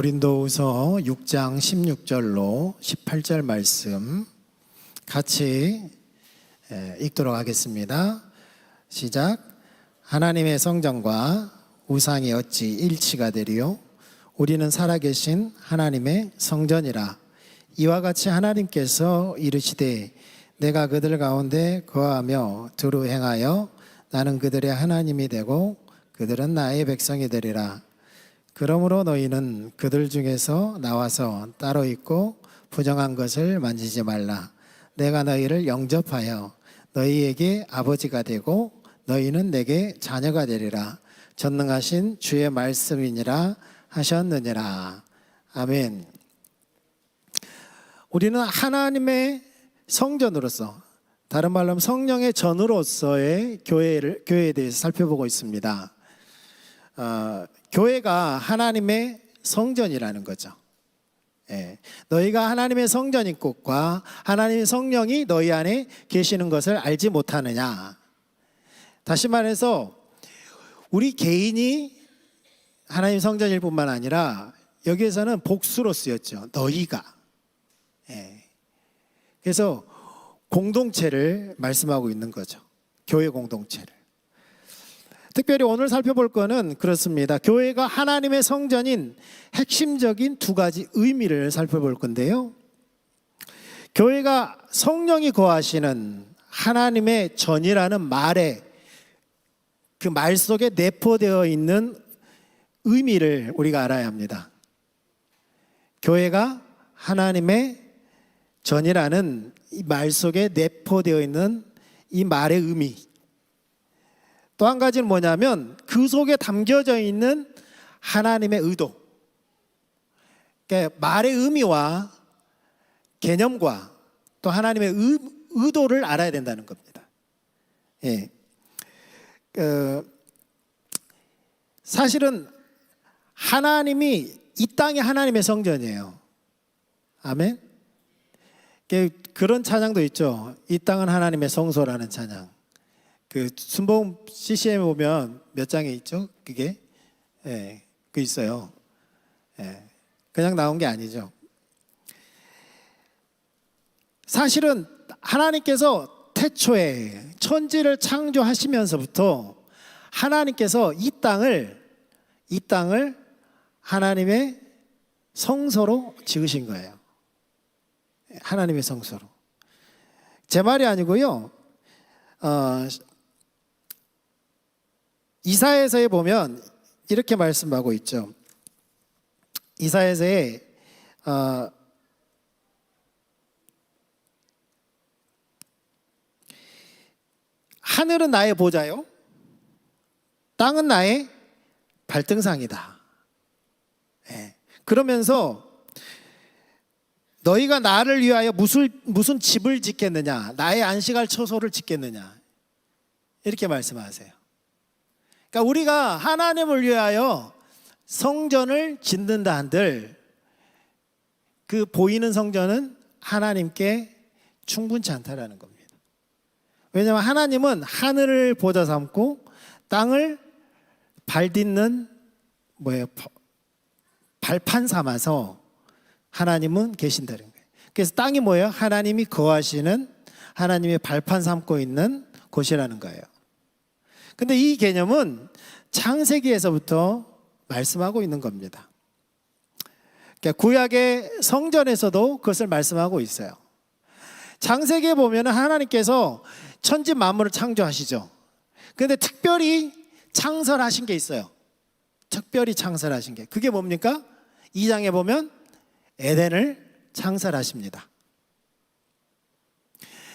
고린도후서 6장 16절로 18절 말씀 같이 읽도록 하겠습니다. 시작. 하나님의 성전과 우상이 어찌 일치가 되리요? 우리는 살아계신 하나님의 성전이라. 이와 같이 하나님께서 이르시되 내가 그들 가운데 거하며 두루 행하여 나는 그들의 하나님이 되고 그들은 나의 백성이 되리라. 그러므로 너희는 그들 중에서 나와서 따로 있고 부정한 것을 만지지 말라. 내가 너희를 영접하여 너희에게 아버지가 되고 너희는 내게 자녀가 되리라. 전능하신 주의 말씀이니라 하셨느니라. 아멘. 우리는 하나님의 성전으로서, 다른 말로 하면 성령의 전으로서의 교회에 대해서 살펴보고 있습니다. 교회가 하나님의 성전이라는 거죠. 너희가 하나님의 성전인 것과 하나님의 성령이 너희 안에 계시는 것을 알지 못하느냐. 다시 말해서 우리 개인이 하나님 성전일 뿐만 아니라 여기에서는 복수로 쓰였죠. 너희가. 그래서 공동체를 말씀하고 있는 거죠. 교회 공동체를. 특별히 오늘 살펴볼 거는 그렇습니다. 교회가 하나님의 성전인 핵심적인 두 가지 의미를 살펴볼 건데요. 교회가 성령이 거하시는 하나님의 전이라는 말에, 그 말 속에 내포되어 있는 의미를 우리가 알아야 합니다. 교회가 하나님의 전이라는 이 말 속에 내포되어 있는 이 말의 의미. 또 한 가지는 뭐냐면 그 속에 담겨져 있는 하나님의 의도. 그러니까 말의 의미와 개념과 또 하나님의 의도를 알아야 된다는 겁니다. 사실은 하나님이 이 땅이 하나님의 성전이에요. 아멘. 그런 찬양도 있죠. 이 땅은 하나님의 성소라는 찬양. 그 순복음 CCM에 보면 몇 장에 있죠? 그게 그 있어요. 그냥 나온 게 아니죠. 사실은 하나님께서 태초에 천지를 창조하시면서부터 하나님께서 이 땅을 하나님의 성소로 지으신 거예요. 하나님의 성소로. 제 말이 아니고요. 이사야서에 보면 이렇게 말씀하고 있죠. 이사야서에 하늘은 나의 보좌요, 땅은 나의 발등상이다. 그러면서 너희가 나를 위하여 무슨 집을 짓겠느냐, 나의 안식할 처소를 짓겠느냐, 이렇게 말씀하세요. 그러니까 우리가 하나님을 위하여 성전을 짓는다 한들 그 보이는 성전은 하나님께 충분치 않다라는 겁니다. 왜냐하면 하나님은 하늘을 보좌 삼고 땅을 발딛는 발판 삼아서 하나님은 계신다는 거예요. 그래서 땅이 뭐예요? 하나님이 거하시는, 하나님의 발판 삼고 있는 곳이라는 거예요. 근데 이 개념은 창세기에서부터 말씀하고 있는 겁니다. 그러니까 구약의 성전에서도 그것을 말씀하고 있어요. 창세기에 보면 하나님께서 천지 만물을 창조하시죠. 그런데 특별히 창설하신 게 있어요. 특별히 창설하신 게. 그게 뭡니까? 2장에 보면 에덴을 창설하십니다.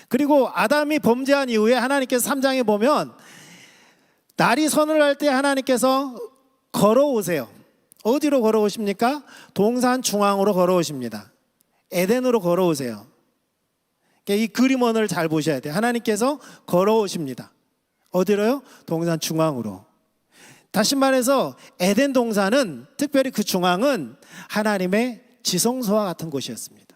그리고 아담이 범죄한 이후에 하나님께서 3장에 보면 날이 서늘할 때 하나님께서 걸어오세요. 어디로 걸어오십니까? 동산 중앙으로 걸어오십니다. 에덴으로 걸어오세요. 이 그림원을 잘 보셔야 돼요. 하나님께서 걸어오십니다. 어디로요? 동산 중앙으로. 다시 말해서 에덴 동산은, 특별히 그 중앙은 하나님의 지성소와 같은 곳이었습니다.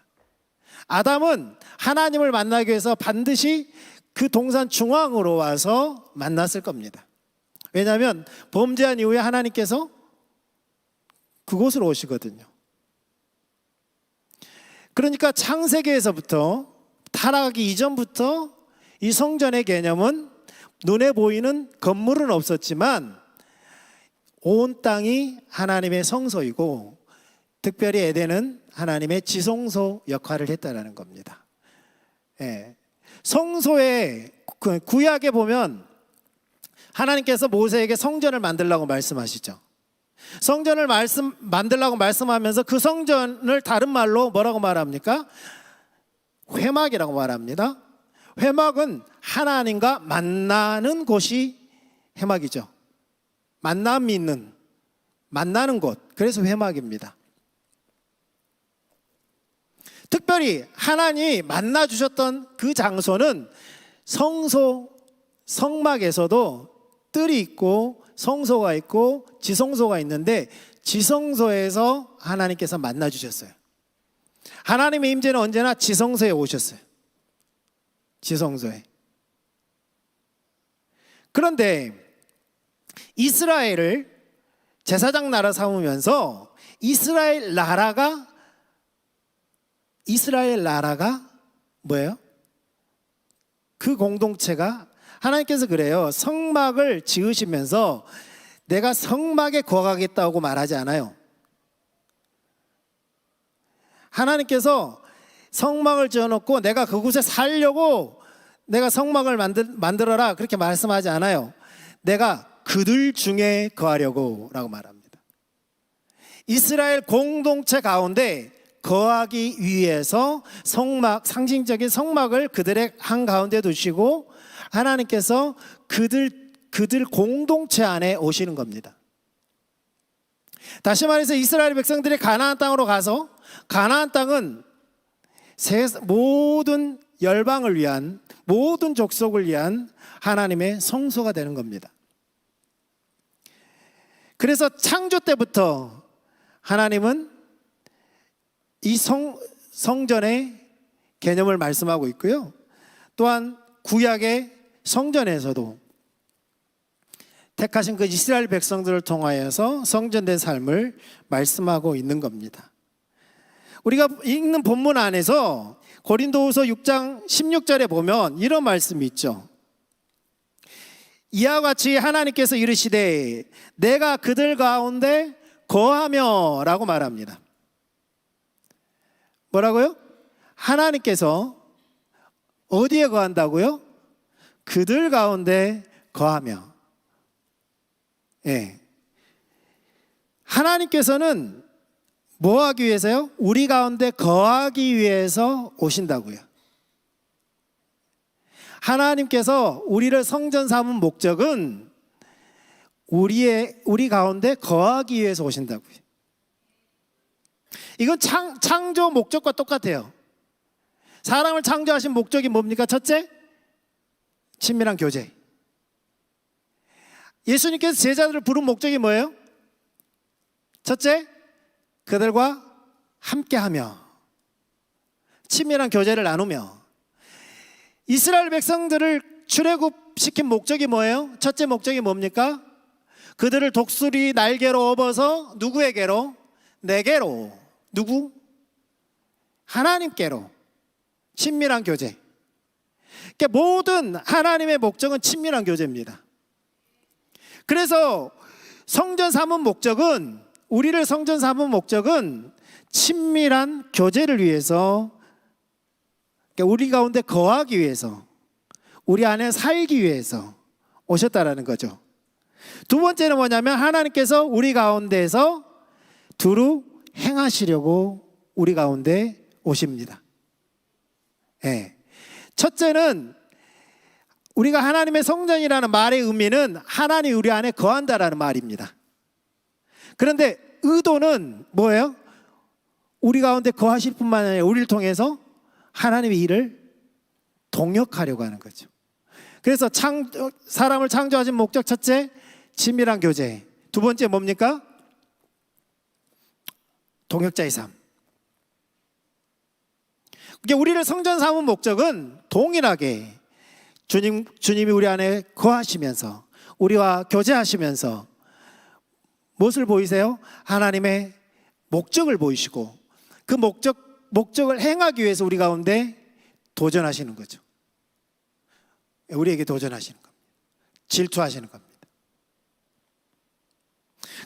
아담은 하나님을 만나기 위해서 반드시 그 동산 중앙으로 와서 만났을 겁니다. 왜냐하면 범죄한 이후에 하나님께서 그곳으로 오시거든요. 그러니까 창세기에서부터 타락하기 이전부터 이 성전의 개념은 눈에 보이는 건물은 없었지만 온 땅이 하나님의 성소이고 특별히 에덴은 하나님의 지성소 역할을 했다는 겁니다. 예. 성소의 구약에 보면 하나님께서 모세에게 성전을 만들라고 말씀하시죠. 성전을 만들라고 말씀하면서 그 성전을 다른 말로 뭐라고 말합니까? 회막이라고 말합니다. 회막은 하나님과 만나는 곳이 회막이죠. 만남이 있는, 만나는 곳, 그래서 회막입니다. 특별히 하나님이 만나 주셨던 그 장소는 성소, 성막에서도 뜰이 있고 성소가 있고 지성소가 있는데 지성소에서 하나님께서 만나 주셨어요. 하나님의 임재는 언제나 지성소에 오셨어요. 지성소에. 그런데 이스라엘을 제사장 나라 삼으면서 이스라엘 나라가 뭐예요? 그 공동체가 하나님께서 그래요. 성막을 지으시면서 내가 성막에 거하겠다고 말하지 않아요. 하나님께서 성막을 지어놓고 내가 그곳에 살려고 내가 성막을 만들어라 그렇게 말씀하지 않아요. 내가 그들 중에 거하려고 라고 말합니다. 이스라엘 공동체 가운데 거하기 위해서 성막, 상징적인 성막을 그들의 한가운데 두시고 하나님께서 그들 공동체 안에 오시는 겁니다. 다시 말해서 이스라엘 백성들이 가나안 땅으로 가서 가나안 땅은 모든 열방을 위한, 모든 족속을 위한 하나님의 성소가 되는 겁니다. 그래서 창조 때부터 하나님은 이 성전의 개념을 말씀하고 있고요. 또한 구약의 성전에서도 택하신 그 이스라엘 백성들을 통하여서 성전된 삶을 말씀하고 있는 겁니다. 우리가 읽는 본문 안에서 고린도후서 6장 16절에 보면 이런 말씀이 있죠. 이와 같이 하나님께서 이르시되 내가 그들 가운데 거하며 라고 말합니다. 뭐라고요? 하나님께서 어디에 거한다고요? 그들 가운데 거하며. 예. 하나님께서는 뭐 하기 위해서요? 우리 가운데 거하기 위해서 오신다고요. 하나님께서 우리를 성전 삼은 목적은 우리 가운데 거하기 위해서 오신다고요. 이건 창조 목적과 똑같아요. 사람을 창조하신 목적이 뭡니까? 첫째, 친밀한 교제. 예수님께서 제자들을 부른 목적이 뭐예요? 첫째, 그들과 함께하며 친밀한 교제를 나누며. 이스라엘 백성들을 출애굽시킨 목적이 뭐예요? 첫째 목적이 뭡니까? 그들을 독수리 날개로 업어서 누구에게로? 내게로. 누구? 하나님께로. 친밀한 교제. 그러니까 모든 하나님의 목적은 친밀한 교제입니다. 그래서 성전 삼은 목적은, 우리를 성전 삼은 목적은 친밀한 교제를 위해서, 그러니까 우리 가운데 거하기 위해서, 우리 안에 살기 위해서 오셨다라는 거죠. 두 번째는 뭐냐면 하나님께서 우리 가운데에서 두루 행하시려고 우리 가운데 오십니다. 예. 첫째는 우리가 하나님의 성전이라는 말의 의미는 하나님이 우리 안에 거한다라는 말입니다. 그런데 의도는 뭐예요? 우리 가운데 거하실 뿐만 아니라 우리를 통해서 하나님의 일을 동역하려고 하는 거죠. 그래서 사람을 창조하신 목적, 첫째, 친밀한 교제. 두 번째 뭡니까? 동역자의 삶. 그러니까 우리를 성전 삼은 목적은 동일하게 주님이 우리 안에 거하시면서 우리와 교제하시면서 무엇을 보이세요? 하나님의 목적을 보이시고 그 목적 목적을 행하기 위해서 우리 가운데 도전하시는 거죠. 우리에게 도전하시는 겁니다. 질투하시는 겁니다.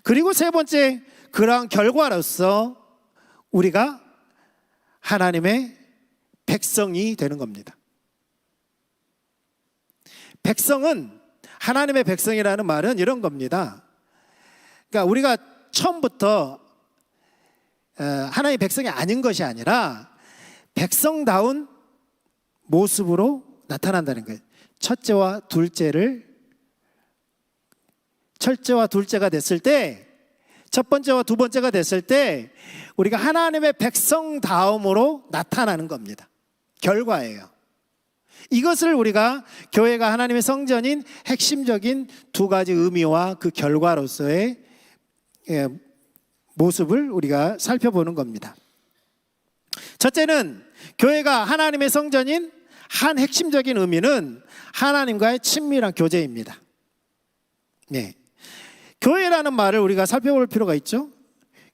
그리고 세 번째, 그러한 결과로서 우리가 하나님의 백성이 되는 겁니다. 백성은, 하나님의 백성이라는 말은 이런 겁니다. 그러니까 우리가 처음부터 하나님의 백성이 아닌 것이 아니라 백성다운 모습으로 나타난다는 거예요. 첫째와 둘째가 됐을 때, 첫 번째와 두 번째가 됐을 때 우리가 하나님의 백성다움으로 나타나는 겁니다. 결과예요. 이것을 우리가 교회가 하나님의 성전인 핵심적인 두 가지 의미와 그 결과로서의 모습을 우리가 살펴보는 겁니다. 첫째는 교회가 하나님의 성전인 한 핵심적인 의미는 하나님과의 친밀한 교제입니다. 네. 교회라는 말을 우리가 살펴볼 필요가 있죠.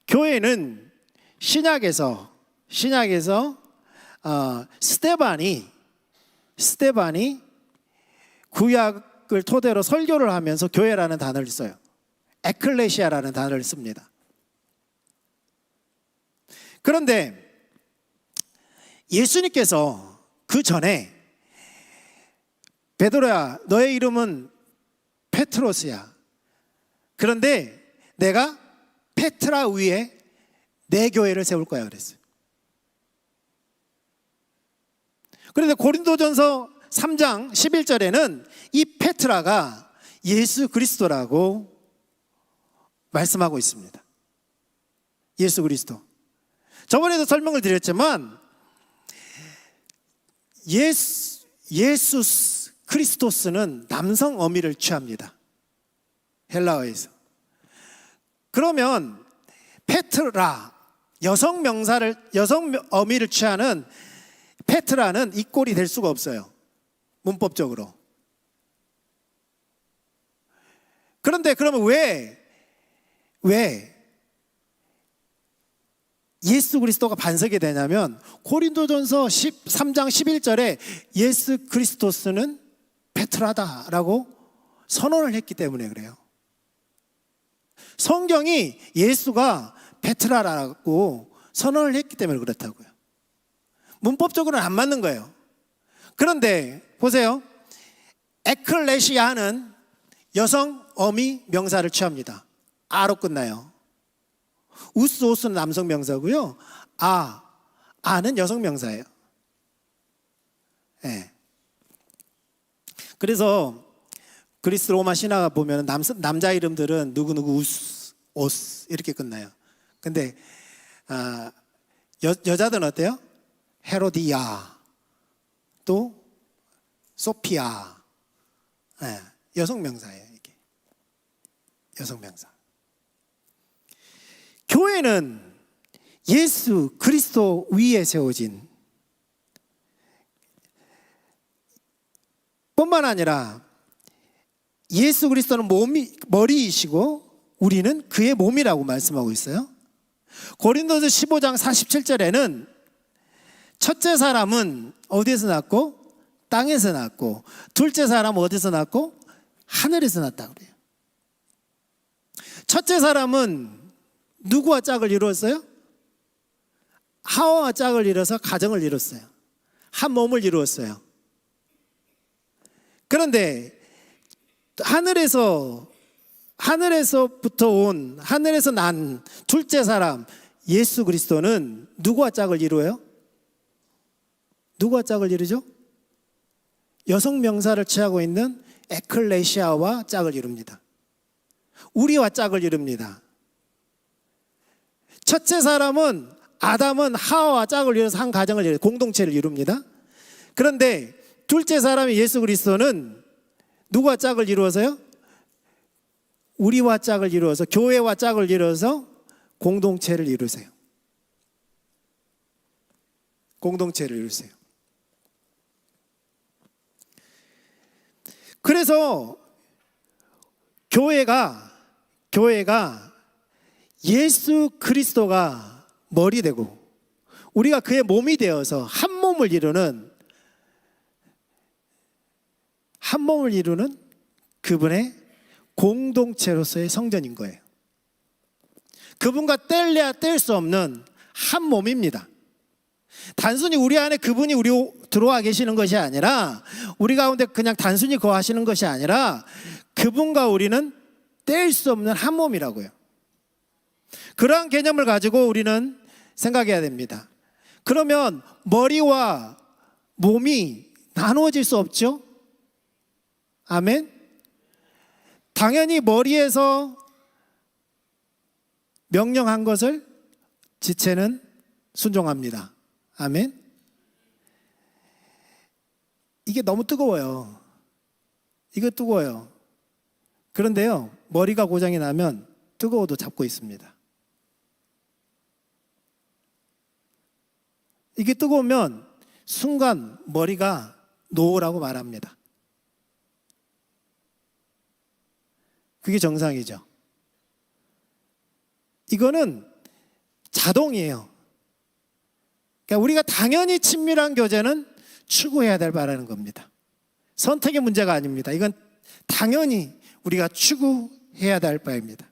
교회는 신약에서 스데반이 구약을 토대로 설교를 하면서 교회라는 단어를 써요. 에클레시아라는 단어를 씁니다. 그런데 예수님께서 그 전에 베드로야, 너의 이름은 페트로스야. 그런데 내가 페트라 위에 내 교회를 세울 거야 그랬어요. 그런데 고린도전서 3장 11절에는 이 페트라가 예수 그리스도라고 말씀하고 있습니다. 예수 그리스도. 저번에도 설명을 드렸지만 예수 크리스토스는 남성 어미를 취합니다. 헬라어에서. 그러면 페트라, 여성 어미를 취하는 페트라는 이 꼴이 될 수가 없어요. 문법적으로. 그런데 그러면 왜 예수 그리스도가 반석이 되냐면 고린도전서 13장 11절에 예수 그리스도스는 페트라다라고 선언을 했기 때문에 그래요. 성경이 예수가 페트라라고 선언을 했기 때문에 그렇다고요. 문법적으로는 안 맞는 거예요. 그런데 보세요. 에클레시아는 여성 어미 명사를 취합니다. 아로 끝나요. 우스오스는 남성 명사고요. 아는 여성 명사예요. 네. 그래서 그리스 로마 신화 보면 남자 이름들은 누구누구 오스 이렇게 끝나요. 근데 여자들은 어때요? 헤로디아, 또 소피아. 네. 여성 명사예요. 이게 여성 명사. 교회는 예수 그리스도 위에 세워진 뿐만 아니라 예수 그리스도는 머리이시고 우리는 그의 몸이라고 말씀하고 있어요. 고린도서 15장 47절에는 첫째 사람은 어디에서 났고? 땅에서 났고, 둘째 사람은 어디서 났고? 하늘에서 났다고 그래요. 첫째 사람은 누구와 짝을 이루었어요? 하와와 짝을 이뤄서 가정을 이뤘어요. 한 몸을 이루었어요. 그런데 하늘에서 난 둘째 사람 예수 그리스도는 누구와 짝을 이루어요? 누구와 짝을 이루죠? 여성 명사를 취하고 있는 에클레시아와 짝을 이룹니다. 우리와 짝을 이룹니다. 첫째 사람은 아담은 하와와 짝을 이뤄서 한 가정을 이뤄서 공동체를 이룹니다. 그런데 둘째 사람이 예수 그리스도는 누구와 짝을 이루어서요? 우리와 짝을 이루어서, 교회와 짝을 이루어서 공동체를 이루세요. 공동체를 이루세요. 그래서 교회가 예수 그리스도가 머리 되고 우리가 그의 몸이 되어서 한 몸을 이루는 그분의 공동체로서의 성전인 거예요. 그분과 뗄래야 뗄 수 없는 한 몸입니다. 단순히 우리 안에 그분이 우리 들어와 계시는 것이 아니라, 우리 가운데 그냥 단순히 거하시는 것이 아니라, 그분과 우리는 뗄 수 없는 한 몸이라고요. 그러한 개념을 가지고 우리는 생각해야 됩니다. 그러면 머리와 몸이 나누어질 수 없죠? 아멘? 당연히 머리에서 명령한 것을 지체는 순종합니다. 아멘? 이게 너무 뜨거워요. 이거 뜨거워요. 그런데요, 머리가 고장이 나면 뜨거워도 잡고 있습니다. 이게 뜨거우면 순간 머리가 놓으라고 말합니다. 그게 정상이죠. 이거는 자동이에요. 그러니까 우리가 당연히 친밀한 교제는 추구해야 될 바라는 겁니다. 선택의 문제가 아닙니다. 이건 당연히 우리가 추구해야 될 바입니다.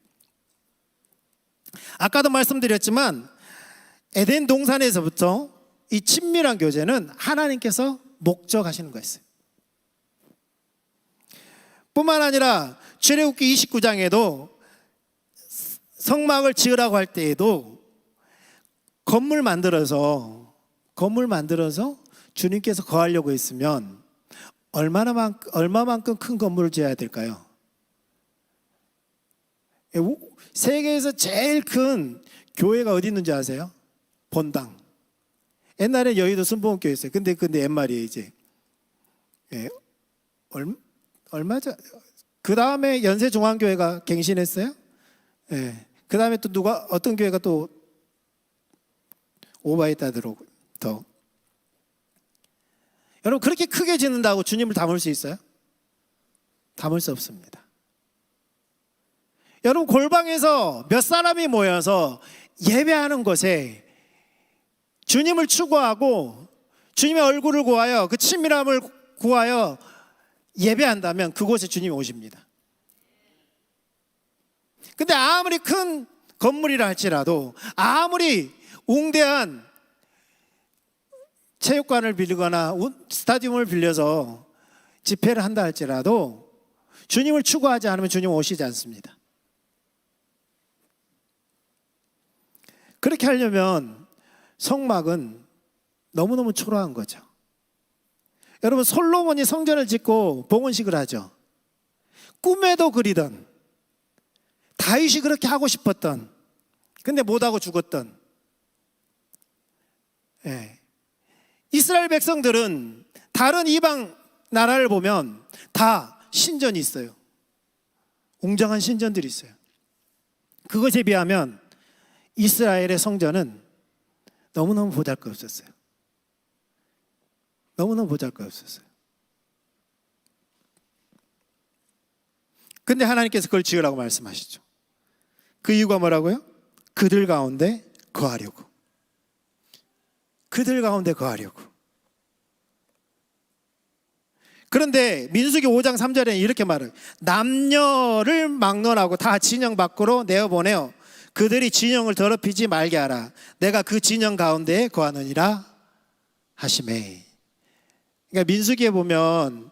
아까도 말씀드렸지만 에덴 동산에서부터 이 친밀한 교제는 하나님께서 목적하시는 거였어요. 뿐만 아니라 출애굽기 29장에도 성막을 지으라고 할 때에도 건물 만들어서 주님께서 거하려고 했으면 얼마만큼 큰 건물을 지어야 될까요? 세계에서 제일 큰 교회가 어디 있는지 아세요? 본당. 옛날에 여의도 순복음교회 있어요. 근데 옛말이에요 이제. 얼마죠? 그 다음에 연세중앙교회가 갱신했어요. 그 다음에 또 어떤 교회가 또 오바했다더라고요. 더. 여러분, 그렇게 크게 짓는다고 주님을 담을 수 있어요? 담을 수 없습니다. 여러분, 골방에서 몇 사람이 모여서 예배하는 곳에 주님을 추구하고 주님의 얼굴을 구하여 그 친밀함을 구하여 예배한다면 그곳에 주님이 오십니다. 근데 아무리 큰 건물이라 할지라도, 아무리 웅대한 체육관을 빌리거나 스타디움을 빌려서 집회를 한다 할지라도 주님을 추구하지 않으면 주님 오시지 않습니다. 그렇게 하려면 성막은 너무너무 초라한 거죠. 여러분, 솔로몬이 성전을 짓고 봉헌식을 하죠. 꿈에도 그리던, 다윗이 그렇게 하고 싶었던, 근데 못하고 죽었던, 이스라엘 백성들은 다른 이방 나라를 보면 다 신전이 있어요. 웅장한 신전들이 있어요. 그것에 비하면 이스라엘의 성전은 너무너무 보잘것없었어요. 너무너무 보잘것없었어요. 근데 하나님께서 그걸 지으라고 말씀하시죠. 그 이유가 뭐라고요? 그들 가운데 거하려고. 그들 가운데 거하려고. 그런데 민수기 5장 3절에는 이렇게 말해요. 남녀를 막론하고 다 진영 밖으로 내어보내어 그들이 진영을 더럽히지 말게 하라. 내가 그 진영 가운데에 거하느니라 하시매. 그러니까 민수기에 보면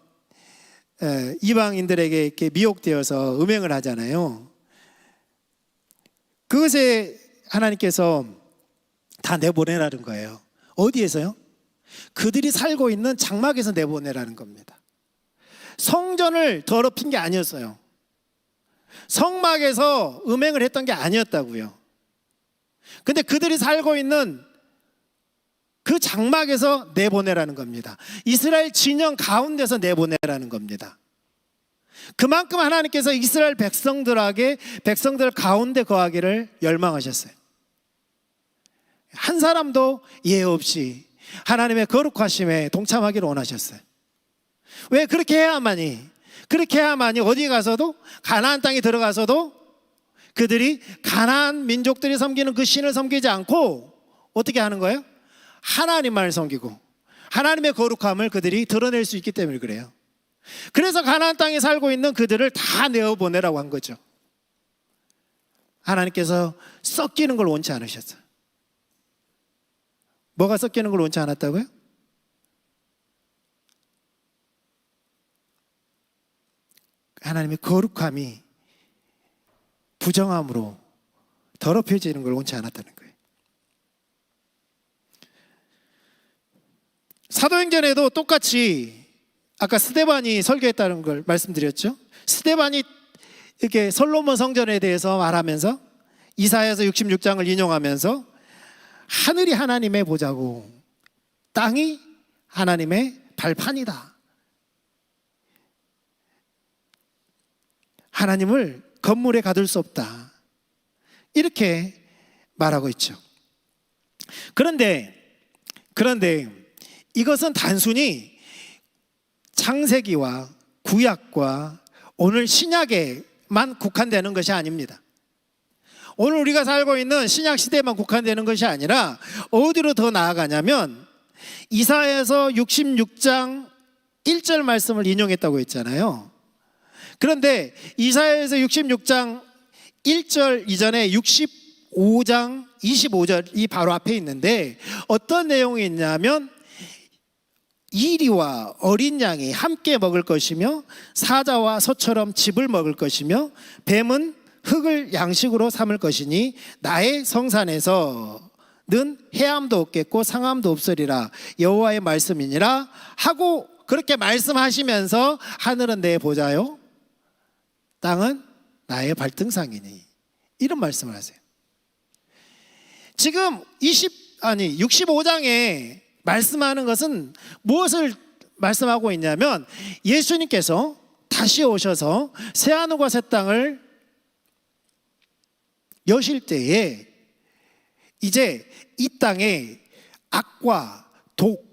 이방인들에게 이렇게 미혹되어서 음행을 하잖아요. 그것에 하나님께서 다 내보내라는 거예요. 어디에서요? 그들이 살고 있는 장막에서 내보내라는 겁니다. 성전을 더럽힌 게 아니었어요. 성막에서 음행을 했던 게 아니었다고요. 근데 그들이 살고 있는 그 장막에서 내보내라는 겁니다. 이스라엘 진영 가운데서 내보내라는 겁니다. 그만큼 하나님께서 이스라엘 백성들 가운데 거하기를 열망하셨어요. 한 사람도 예외 없이 하나님의 거룩하심에 동참하기를 원하셨어요. 왜 그렇게 해야만이? 그렇게 해야만이 어디 가서도, 가나안 땅에 들어가서도 그들이 가나안 민족들이 섬기는 그 신을 섬기지 않고 어떻게 하는 거예요? 하나님만을 섬기고 하나님의 거룩함을 그들이 드러낼 수 있기 때문에 그래요. 그래서 가나안 땅에 살고 있는 그들을 다 내어보내라고 한 거죠. 하나님께서 섞이는 걸 원치 않으셨어요. 뭐가 섞이는 걸 원치 않았다고요? 하나님의 거룩함이 부정함으로 더럽혀지는 걸 원치 않았다는 거예요. 사도행전에도 똑같이 아까 스데반이 설교했다는 걸 말씀드렸죠. 스데반이 이렇게 솔로몬 성전에 대해서 말하면서 이사야서 66장을 인용하면서 하늘이 하나님의 보좌고 땅이 하나님의 발판이다. 하나님을 건물에 가둘 수 없다. 이렇게 말하고 있죠. 그런데 이것은 단순히 창세기와 구약과 오늘 신약에만 국한되는 것이 아닙니다. 오늘 우리가 살고 있는 신약 시대에만 국한되는 것이 아니라 어디로 더 나아가냐면 이사야서 66장 1절 말씀을 인용했다고 했잖아요. 그런데 이사야서 66장 1절 이전에 65장 25절이 바로 앞에 있는데 어떤 내용이 있냐면 이리와 어린 양이 함께 먹을 것이며 사자와 소처럼 즙을 먹을 것이며 뱀은 흙을 양식으로 삼을 것이니 나의 성산에서는 해함도 없겠고 상함도 없으리라 여호와의 말씀이니라 하고 그렇게 말씀하시면서 하늘은 내 보좌요 땅은 나의 발등상이니 이런 말씀을 하세요. 지금 65장에 말씀하는 것은 무엇을 말씀하고 있냐면 예수님께서 다시 오셔서 새하늘과 새 땅을 여실 때에 이제 이 땅에 악과 독,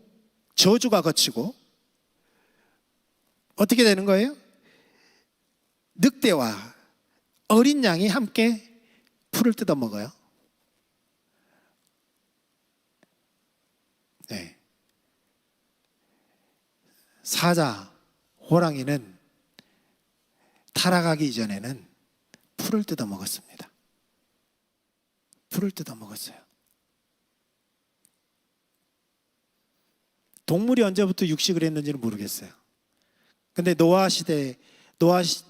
저주가 거치고 어떻게 되는 거예요? 늑대와 어린 양이 함께 풀을 뜯어 먹어요. 네. 사자, 호랑이는 타락하기 이전에는 풀을 뜯어 먹었습니다. 풀을 뜯어 먹었어요. 동물이 언제부터 육식을 했는지는 모르겠어요. 근데 노아 시대,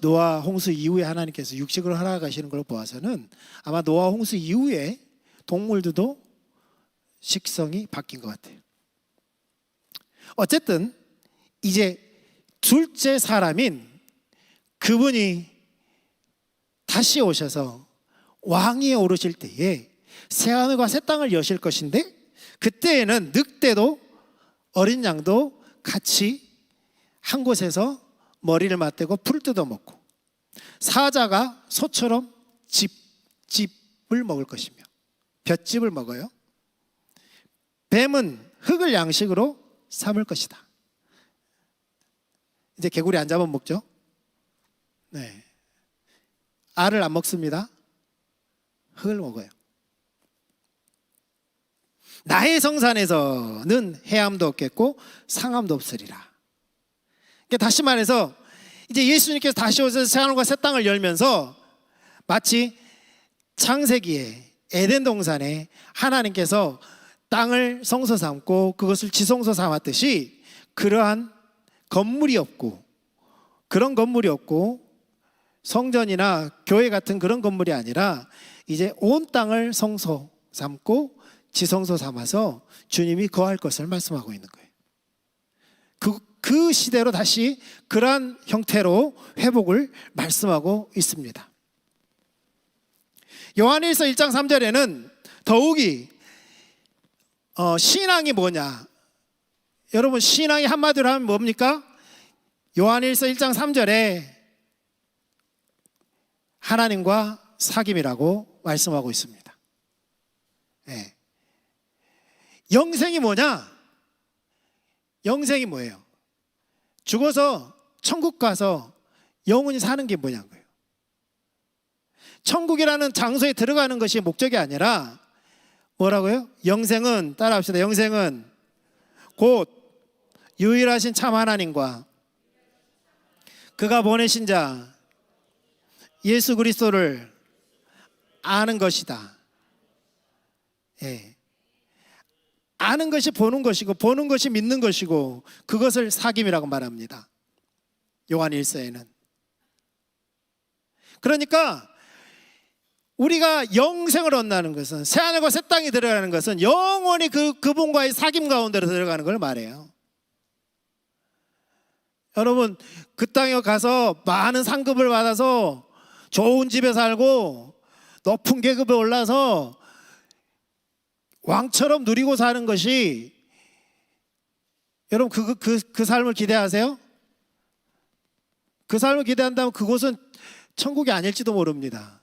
노아 홍수 이후에 하나님께서 육식을 허락하시는 걸 보아서는 아마 노아 홍수 이후에 동물들도 식성이 바뀐 것 같아요. 어쨌든 이제 둘째 사람인 그분이 다시 오셔서 왕위에 오르실 때에 새하늘과 새 땅을 여실 것인데 그때에는 늑대도 어린 양도 같이 한 곳에서 머리를 맞대고 풀을 뜯어먹고 사자가 소처럼 즙을 먹을 것이며 볏짚을 먹어요. 뱀은 흙을 양식으로 삼을 것이다. 이제 개구리 안 잡아 먹죠? 네. 알을 안 먹습니다. 흙을 먹어요. 나의 성산에서는 해함도 없겠고 상함도 없으리라. 그러니까 다시 말해서 이제 예수님께서 다시 오셔서 새하늘과 새 땅을 열면서 마치 창세기에 에덴 동산에 하나님께서 땅을 성소 삼고 그것을 지성소 삼았듯이 그러한 건물이 없고 그런 건물이 없고 성전이나 교회 같은 그런 건물이 아니라 이제 온 땅을 성소 삼고 지성소 삼아서 주님이 거할 것을 말씀하고 있는 거예요. 그 시대로 다시 그러한 형태로 회복을 말씀하고 있습니다. 요한일서 1장 3절에는 더욱이 신앙이 뭐냐? 여러분 신앙이 한마디로 하면 뭡니까? 요한일서 1장 3절에 하나님과 사귐이라고 말씀하고 있습니다. 네. 영생이 뭐냐? 영생이 뭐예요? 죽어서 천국 가서 영원히 사는 게 뭐냐는 거예요. 천국이라는 장소에 들어가는 것이 목적이 아니라 뭐라고요? 영생은, 따라합시다. 영생은 곧 유일하신 참 하나님과 그가 보내신 자 예수 그리스도를 아는 것이다. 예. 아는 것이 보는 것이고 보는 것이 믿는 것이고 그것을 사귐이라고 말합니다. 요한 1서에는. 그러니까 우리가 영생을 얻는 것은, 새하늘과 새 땅이 들어가는 것은 영원히 그분과의 사귐 가운데로 들어가는 걸 말해요. 여러분, 그 땅에 가서 많은 상급을 받아서 좋은 집에 살고 높은 계급에 올라서 왕처럼 누리고 사는 것이, 여러분 그 삶을 기대하세요? 그 삶을 기대한다면 그곳은 천국이 아닐지도 모릅니다.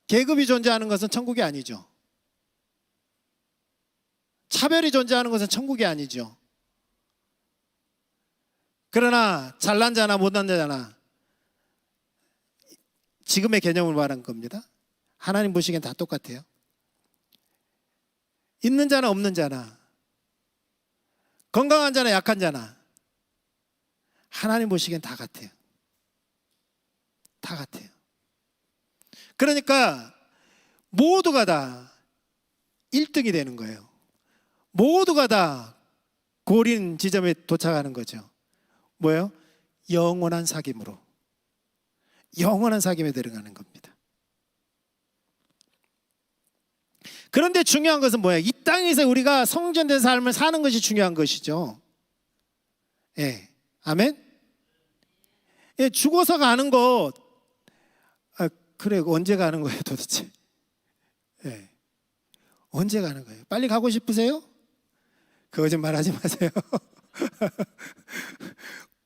계급이 존재하는 것은 천국이 아니죠. 차별이 존재하는 것은 천국이 아니죠. 그러나 잘난 자나 못난 자나, 지금의 개념을 말한 겁니다. 하나님 보시기엔 다 똑같아요. 있는 자나 없는 자나, 건강한 자나 약한 자나, 하나님 보시기엔 다 같아요. 다 같아요. 그러니까 모두가 다 1등이 되는 거예요. 모두가 다 고린 지점에 도착하는 거죠. 뭐예요? 영원한 사귐으로, 영원한 사귐에 들어가는 겁니다. 그런데 중요한 것은 뭐예요? 이 땅에서 우리가 성전된 삶을 사는 것이 중요한 것이죠. 예, 아멘. 예, 죽어서 가는 것, 그래, 언제 가는 거예요 도대체? 예, 언제 가는 거예요? 빨리 가고 싶으세요? 그거 좀 말하지 마세요.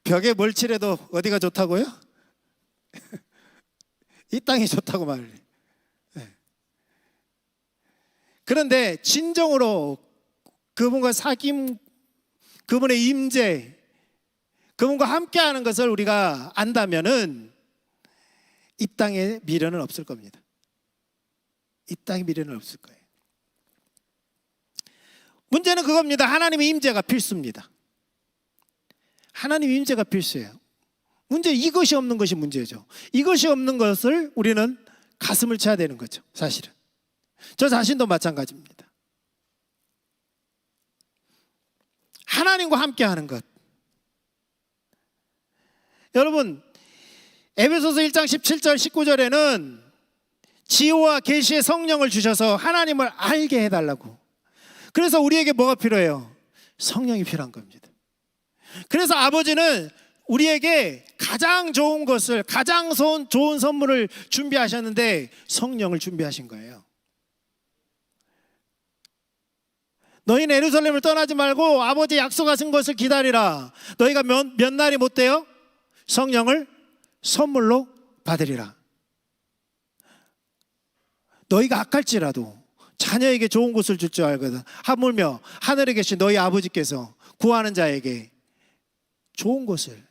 벽에 뭘 칠해도 어디가 좋다고요? 이 땅이 좋다고 말해. 예. 그런데 진정으로 그분과 사귐, 그분의 임재, 그분과 함께하는 것을 우리가 안다면은 이 땅에 미련은 없을 겁니다. 이 땅에 미련은 없을 거예요. 문제는 그겁니다. 하나님의 임재가 필수입니다. 하나님의 임재가 필수예요. 문제, 이것이 없는 것이 문제죠. 이것이 없는 것을 우리는 가슴을 쳐야 되는 거죠. 사실은 저 자신도 마찬가지입니다. 하나님과 함께하는 것. 여러분, 에베소서 1장 17절 19절에는 지혜와 계시의 성령을 주셔서 하나님을 알게 해달라고. 그래서 우리에게 뭐가 필요해요? 성령이 필요한 겁니다. 그래서 아버지는 우리에게 가장 좋은 것을, 가장 좋은 선물을 준비하셨는데 성령을 준비하신 거예요. 너희는 예루살렘을 떠나지 말고 아버지 약속하신 것을 기다리라. 너희가 몇 날이 못 돼요? 성령을 선물로 받으리라. 너희가 악할지라도 자녀에게 좋은 것을 줄 줄 알거든. 하물며 하늘에 계신 너희 아버지께서 구하는 자에게 좋은 것을,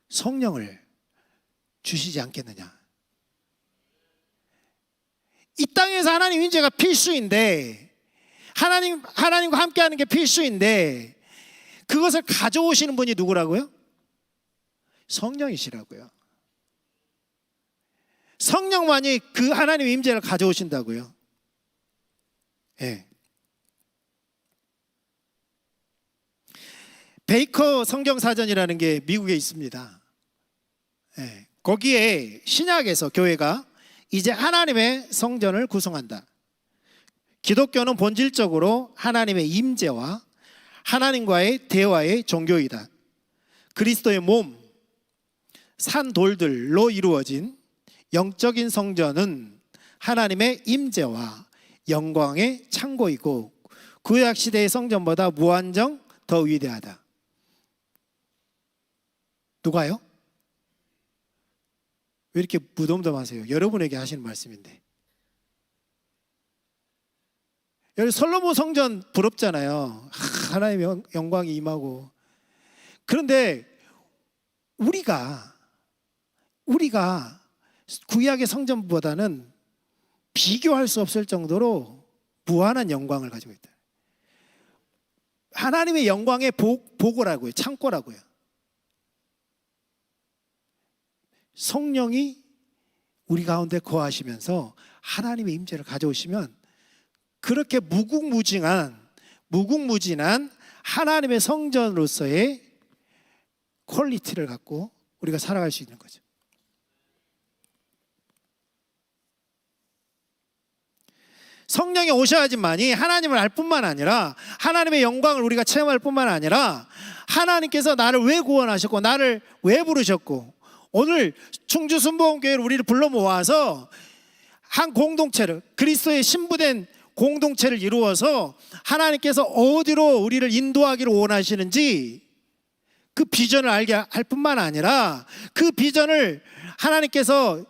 성령을 주시지 않겠느냐. 이 땅에서 하나님 임재가 필수인데, 하나님과 함께하는 게 필수인데, 그것을 가져오시는 분이 누구라고요? 성령이시라고요. 성령만이 그 하나님의 임재를 가져오신다고요. 예. 베이커 성경사전이라는 게 미국에 있습니다. 예. 거기에 신약에서 교회가 이제 하나님의 성전을 구성한다. 기독교는 본질적으로 하나님의 임재와 하나님과의 대화의 종교이다. 그리스도의 몸, 산돌들로 이루어진 영적인 성전은 하나님의 임재와 영광의 창고이고 구약 시대의 성전보다 무한정 더 위대하다. 누가요? 왜 이렇게 무덤덤하세요? 여러분에게 하시는 말씀인데. 여기 솔로몬 성전 부럽잖아요. 하나님의 영광이 임하고. 그런데 우리가 구약의 성전보다는 비교할 수 없을 정도로 무한한 영광을 가지고 있다. 하나님의 영광의 보고라고요. 창고라고요. 성령이 우리 가운데 거하시면서 하나님의 임재를 가져오시면 그렇게 무궁무진한 하나님의 성전으로서의 퀄리티를 갖고 우리가 살아갈 수 있는 거죠. 성령이 오셔야지만이 하나님을 알 뿐만 아니라 하나님의 영광을 우리가 체험할 뿐만 아니라 하나님께서 나를 왜 구원하셨고 나를 왜 부르셨고 오늘 충주순복음교회를 우리를 불러 모아서 한 공동체를 그리스도의 신부된 공동체를 이루어서 하나님께서 어디로 우리를 인도하기를 원하시는지 그 비전을 알게 할 뿐만 아니라 그 비전을 하나님께서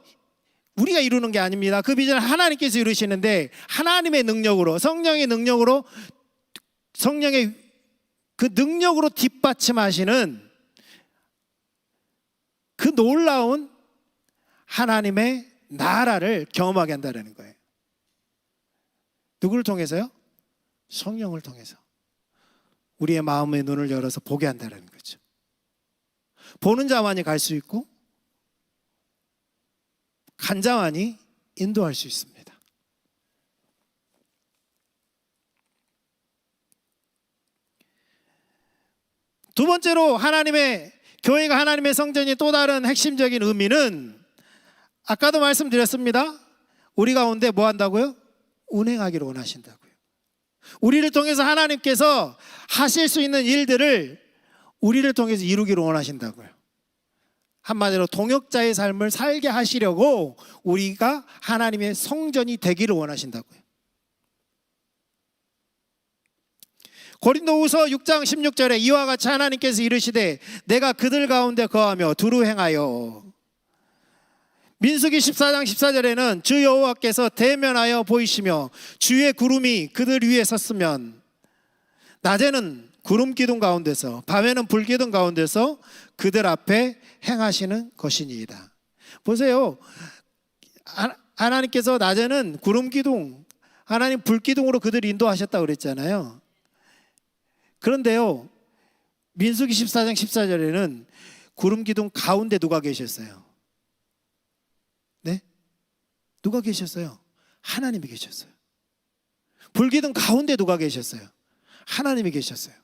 우리가 이루는 게 아닙니다. 그 비전을 하나님께서 이루시는데 하나님의 능력으로 성령의 능력으로 성령의 그 능력으로 뒷받침하시는 그 놀라운 하나님의 나라를 경험하게 한다는 거예요. 누구를 통해서요? 성령을 통해서 우리의 마음의 눈을 열어서 보게 한다는 거죠. 보는 자만이 갈 수 있고 간 자만이 인도할 수 있습니다. 두 번째로 교회가 하나님의 성전이 또 다른 핵심적인 의미는 아까도 말씀드렸습니다. 우리 가운데 뭐 한다고요? 운행하기를 원하신다고요. 우리를 통해서 하나님께서 하실 수 있는 일들을 우리를 통해서 이루기를 원하신다고요. 한마디로 동역자의 삶을 살게 하시려고 우리가 하나님의 성전이 되기를 원하신다고요. 고린도후서 6장 16절에 이와 같이 하나님께서 이르시되 내가 그들 가운데 거하며 두루 행하여. 민수기 14장 14절에는 주 여호와께서 대면하여 보이시며 주의 구름이 그들 위에 섰으면 낮에는 구름 기둥 가운데서 밤에는 불 기둥 가운데서 그들 앞에 행하시는 것이니이다. 보세요. 하나님께서 낮에는 구름 기둥, 하나님 불 기둥으로 그들 인도하셨다고 그랬잖아요. 그런데요, 민수기 14장 14절에는 구름 기둥 가운데 누가 계셨어요? 네? 누가 계셨어요? 하나님이 계셨어요. 불 기둥 가운데 누가 계셨어요? 하나님이 계셨어요.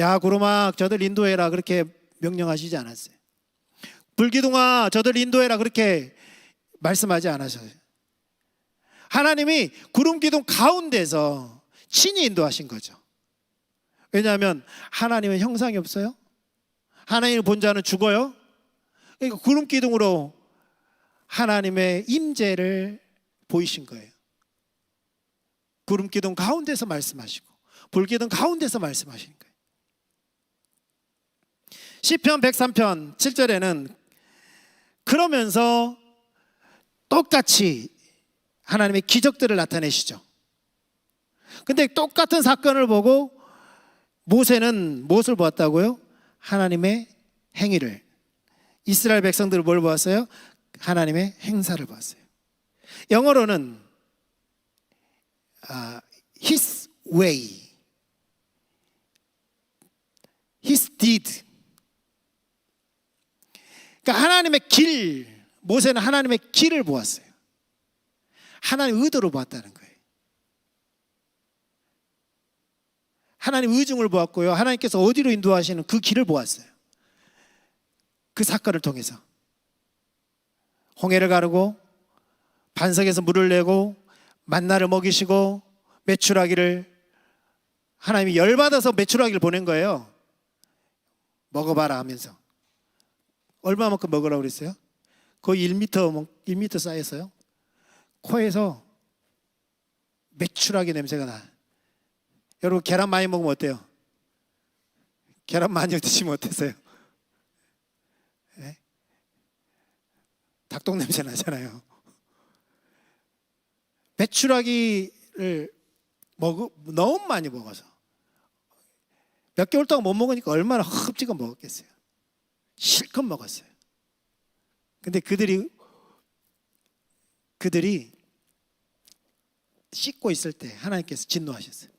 야 구름아 저들 인도해라 그렇게 명령하시지 않았어요. 불기둥아 저들 인도해라 그렇게 말씀하지 않으셨어요. 하나님이 구름 기둥 가운데서 친히 인도하신 거죠. 왜냐하면 하나님은 형상이 없어요. 하나님을 본 자는 죽어요. 그러니까 구름 기둥으로 하나님의 임재를 보이신 거예요. 구름 기둥 가운데서 말씀하시고 불 기둥 가운데서 말씀하시는 거예요. 시편 103편 7절에는 그러면서 똑같이 하나님의 기적들을 나타내시죠. 근데 똑같은 사건을 보고 모세는 무엇을 보았다고요? 하나님의 행위를. 이스라엘 백성들은 뭘 보았어요? 하나님의 행사를 보았어요. 영어로는 His way, His deed. 그러니까 하나님의 길, 모세는 하나님의 길을 보았어요. 하나님의 의도를 보았다는 거예요. 하나님 의중을 보았고요. 하나님께서 어디로 인도하시는 그 길을 보았어요. 그 사건을 통해서 홍해를 가르고 반석에서 물을 내고 만나를 먹이시고 메추라기를 하나님이 열받아서 메추라기를 보낸 거예요. 먹어봐라 하면서. 얼마만큼 먹으라고 그랬어요? 거의 1m 쌓였어요. 코에서 메추라기 냄새가 나. 여러분 계란 많이 먹으면 어때요? 계란 많이 드시면 어땠어요? 네? 닭똥 냄새 나잖아요. 메추라기를 너무 많이 먹어서 몇 개월 동안 못 먹으니까 얼마나 흡지가 먹었겠어요. 실컷 먹었어요. 근데 그들이 씻고 있을 때 하나님께서 진노하셨어요.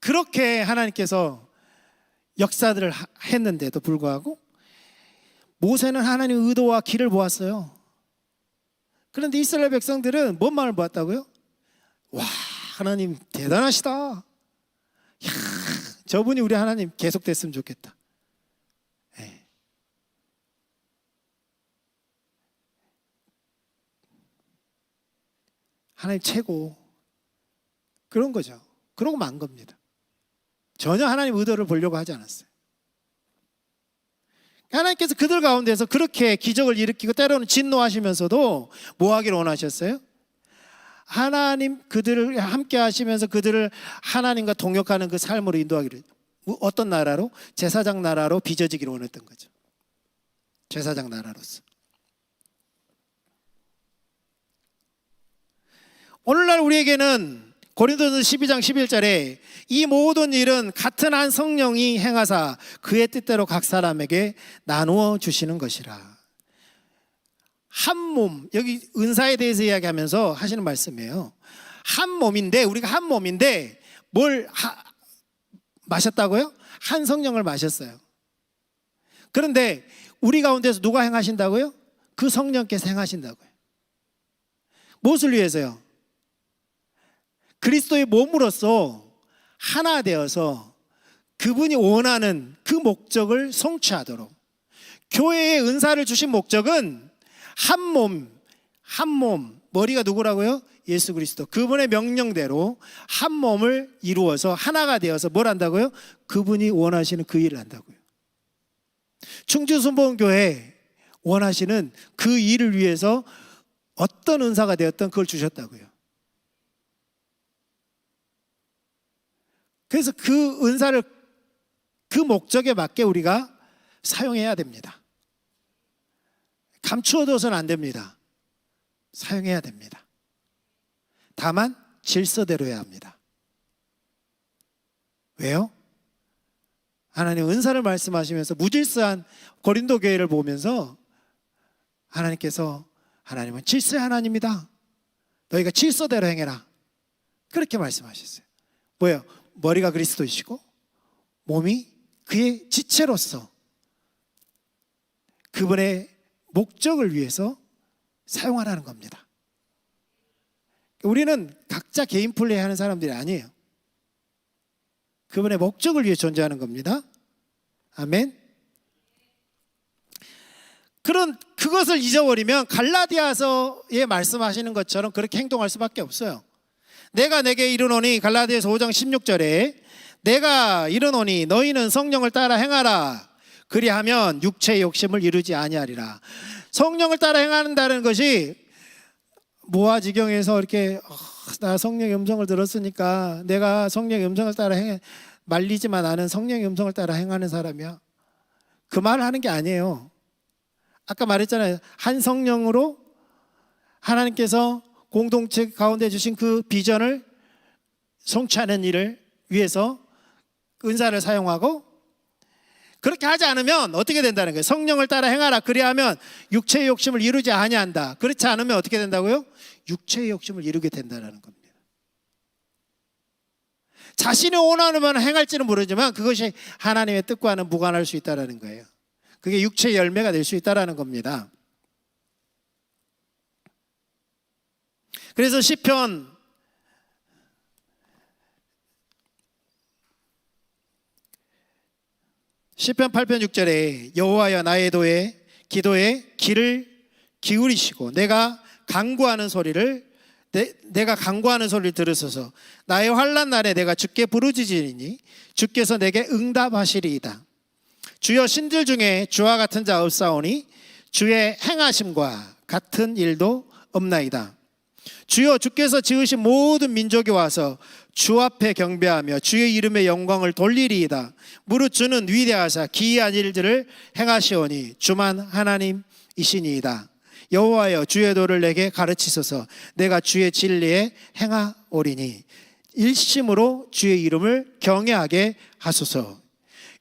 그렇게 하나님께서 역사들을 했는데도 불구하고 모세는 하나님의 의도와 길을 보았어요. 그런데 이스라엘 백성들은 뭔 말을 보았다고요? 와, 하나님 대단하시다. 야, 저분이 우리 하나님 계속됐으면 좋겠다. 네. 하나님 최고. 그런 거죠. 그러고 만 겁니다. 전혀 하나님 의도를 보려고 하지 않았어요. 하나님께서 그들 가운데서 그렇게 기적을 일으키고 때로는 진노하시면서도 뭐 하기를 원하셨어요? 하나님 그들을 함께 하시면서 그들을 하나님과 동역하는 그 삶으로 인도하기를, 어떤 나라로? 제사장 나라로 빚어지기를 원했던 거죠. 제사장 나라로서. 오늘날 우리에게는 고린도전서 12장 11절에 이 모든 일은 같은 한 성령이 행하사 그의 뜻대로 각 사람에게 나누어 주시는 것이라. 한 몸, 여기 은사에 대해서 이야기하면서 하시는 말씀이에요. 한 몸인데, 우리가 한 몸인데 뭘 마셨다고요? 한 성령을 마셨어요. 그런데 우리 가운데서 누가 행하신다고요? 그 성령께서 행하신다고요. 무엇을 위해서요? 그리스도의 몸으로서 하나 되어서 그분이 원하는 그 목적을 성취하도록. 교회에 은사를 주신 목적은 한 몸, 머리가 누구라고요? 예수 그리스도. 그분의 명령대로 한 몸을 이루어서 하나가 되어서 뭘 한다고요? 그분이 원하시는 그 일을 한다고요. 충주순복음교회 원하시는 그 일을 위해서 어떤 은사가 되었던 그걸 주셨다고요. 그래서 그 은사를 그 목적에 맞게 우리가 사용해야 됩니다. 감추어둬서는 안 됩니다. 사용해야 됩니다. 다만 질서대로 해야 합니다. 왜요? 하나님 은사를 말씀하시면서 무질서한 고린도 교회를 보면서 하나님께서, 하나님은 질서의 하나님이다. 너희가 질서대로 행해라. 그렇게 말씀하셨어요. 뭐예요? 머리가 그리스도이시고 몸이 그의 지체로서 그분의 목적을 위해서 사용하라는 겁니다. 우리는 각자 개인 플레이 하는 사람들이 아니에요. 그분의 목적을 위해 존재하는 겁니다. 아멘. 그것을 잊어버리면 갈라디아서에 말씀하시는 것처럼 그렇게 행동할 수밖에 없어요. 내가 내게 이르노니, 갈라디아서 5장 16절에 내가 이르노니 너희는 성령을 따라 행하라. 그리하면 육체의 욕심을 이루지 아니하리라. 성령을 따라 행한다는 것이 모아지경에서 이렇게 나 성령의 음성을 들었으니까 내가 성령의 음성을 따라 행해, 말리지만 나는 성령의 음성을 따라 행하는 사람이야. 그 말을 하는 게 아니에요. 아까 말했잖아요. 한 성령으로 하나님께서 공동체 가운데 주신 그 비전을 성취하는 일을 위해서 은사를 사용하고, 그렇게 하지 않으면 어떻게 된다는 거예요? 성령을 따라 행하라. 그리하면 육체의 욕심을 이루지 아니한다. 그렇지 않으면 어떻게 된다고요? 육체의 욕심을 이루게 된다는 겁니다. 자신이 원하면 행할지는 모르지만 그것이 하나님의 뜻과는 무관할 수 있다는 거예요. 그게 육체의 열매가 될 수 있다는 겁니다. 그래서 시편 8편 6절에 여호와여 나의 기도에 귀를 기울이시고 내가 간구하는 소리를 들으소서. 나의 환난 날에 내가 주께 부르짖으리니 주께서 내게 응답하시리이다. 주여 신들 중에 주와 같은 자 없사오니 주의 행하심과 같은 일도 없나이다. 주여 주께서 지으신 모든 민족이 와서 주 앞에 경배하며 주의 이름의 영광을 돌리리이다. 무릇 주는 위대하사 기이한 일들을 행하시오니 주만 하나님이시니이다. 여호와여 주의 도를 내게 가르치소서. 내가 주의 진리에 행하오리니 일심으로 주의 이름을 경외하게 하소서.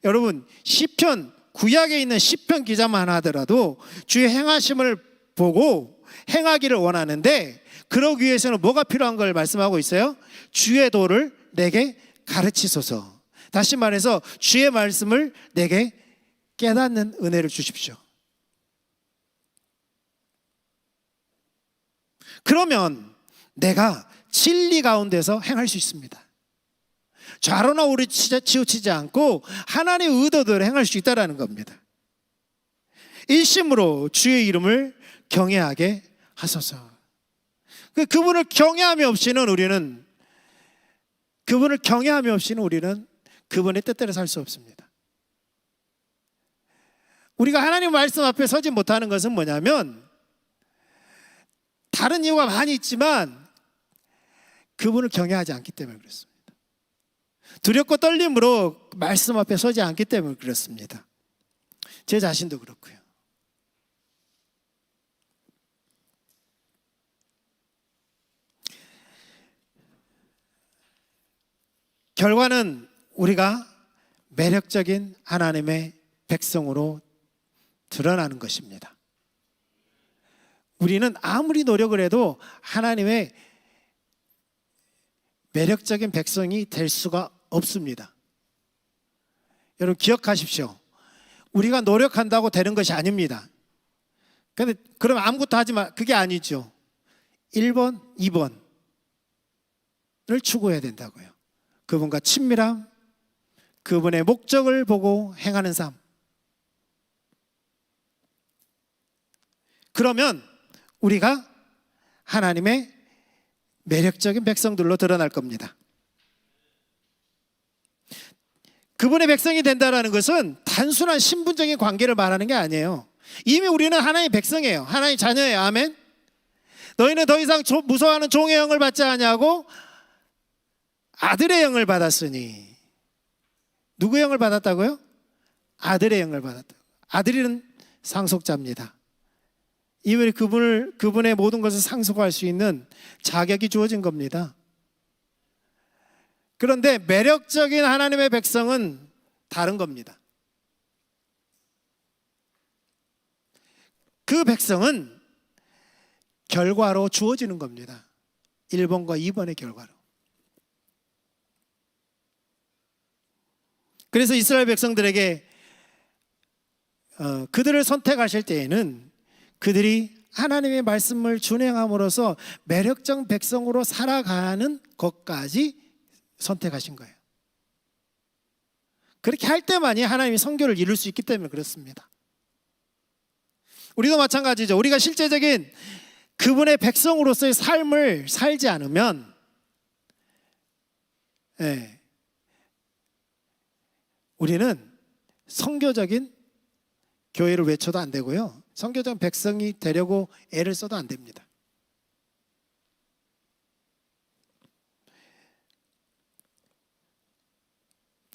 여러분, 시편, 구약에 있는 시편 기자만 하더라도 주의 행하심을 보고 행하기를 원하는데, 그러기 위해서는 뭐가 필요한 걸 말씀하고 있어요? 주의 도를 내게 가르치소서. 다시 말해서 주의 말씀을 내게 깨닫는 은혜를 주십시오. 그러면 내가 진리 가운데서 행할 수 있습니다. 좌로나 우리 치우치지 않고 하나님의 의도대로 행할 수 있다는 겁니다. 일심으로 주의 이름을 경외하게 하소서. 그분을 경외함이 없이는 우리는 그분의 뜻대로 살 수 없습니다. 우리가 하나님 말씀 앞에 서지 못하는 것은 뭐냐면, 다른 이유가 많이 있지만 그분을 경외하지 않기 때문에 그렇습니다. 두렵고 떨림으로 말씀 앞에 서지 않기 때문에 그렇습니다. 제 자신도 그렇고요. 결과는 우리가 매력적인 하나님의 백성으로 드러나는 것입니다. 우리는 아무리 노력을 해도 하나님의 매력적인 백성이 될 수가 없습니다. 여러분 기억하십시오. 우리가 노력한다고 되는 것이 아닙니다. 근데 그럼 아무것도 하지 마. 그게 아니죠. 1번, 2번을 추구해야 된다고요. 그분과 친밀함, 그분의 목적을 보고 행하는 삶. 그러면 우리가 하나님의 매력적인 백성들로 드러날 겁니다. 그분의 백성이 된다는 것은 단순한 신분적인 관계를 말하는 게 아니에요. 이미 우리는 하나님의 백성이에요. 하나님의 자녀예요. 아멘. 너희는 더 이상 무서워하는 종의 영을 받지 아니하고 아들의 영을 받았으니. 누구의 영을 받았다고요? 아들의 영을 받았다. 아들은 상속자입니다. 이번에 그분의 모든 것을 상속할 수 있는 자격이 주어진 겁니다. 그런데 매력적인 하나님의 백성은 다른 겁니다. 그 백성은 결과로 주어지는 겁니다. 1번과 2번의 결과로. 그래서 이스라엘 백성들에게 그들을 선택하실 때에는 그들이 하나님의 말씀을 준행함으로써 매력적 백성으로 살아가는 것까지 선택하신 거예요. 그렇게 할 때만이 하나님의 성교를 이룰 수 있기 때문에 그렇습니다. 우리도 마찬가지죠. 우리가 실제적인 그분의 백성으로서의 삶을 살지 않으면 우리는 성교적인 교회를 외쳐도 안 되고요, 성교적 백성이 되려고 애를 써도 안 됩니다.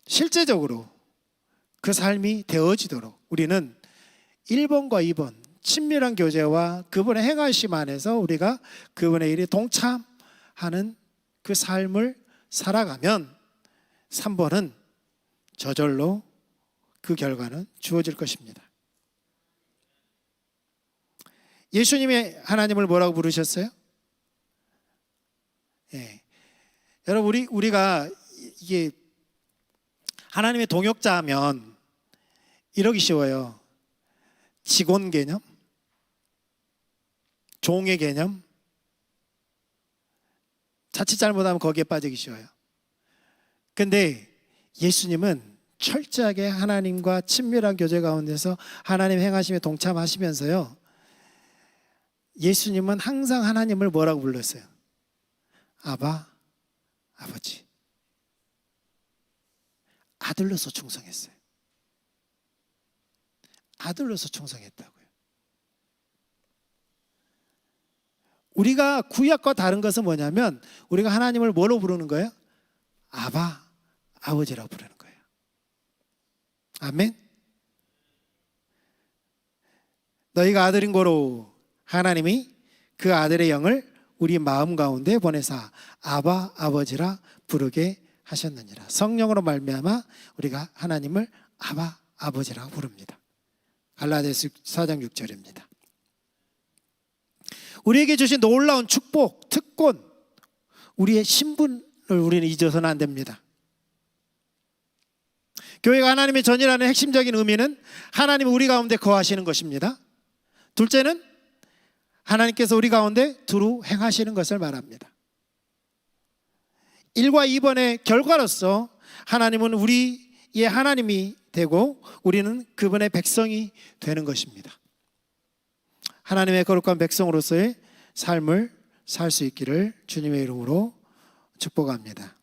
실제적으로 그 삶이 되어지도록 우리는 1번과 2번 친밀한 교제와 그분의 행하심 안에서 우리가 그분의 일에 동참하는 그 삶을 살아가면 3번은 저절로 그 결과는 주어질 것입니다. 예수님이 하나님을 뭐라고 부르셨어요? 여러분 우리가 이게 하나님의 동역자 하면 이러기 쉬워요. 직원 개념, 종의 개념, 자칫 잘못하면 거기에 빠지기 쉬워요. 근데 예수님은 철저하게 하나님과 친밀한 교제 가운데서 하나님 행하심에 동참하시면서요, 예수님은 항상 하나님을 뭐라고 불렀어요? 아바, 아버지. 아들로서 충성했어요. 아들로서 충성했다고요. 우리가 구약과 다른 것은 뭐냐면 우리가 하나님을 뭐로 부르는 거예요? 아바, 아버지라고 부르는 거예요. 아멘. 너희가 아들인 고로 하나님이 그 아들의 영을 우리 마음 가운데 보내사 아바, 아버지라 부르게 하셨느니라. 성령으로 말미암아 우리가 하나님을 아바, 아버지라고 부릅니다. 갈라디아서 4장 6절입니다. 우리에게 주신 놀라운 축복, 특권, 우리의 신분을 우리는 잊어서는 안 됩니다. 교회가 하나님의 전이라는 핵심적인 의미는 하나님이 우리 가운데 거하시는 것입니다. 둘째는 하나님께서 우리 가운데 두루 행하시는 것을 말합니다. 1과 2번의 결과로서 하나님은 우리의 하나님이 되고 우리는 그분의 백성이 되는 것입니다. 하나님의 거룩한 백성으로서의 삶을 살 수 있기를 주님의 이름으로 축복합니다.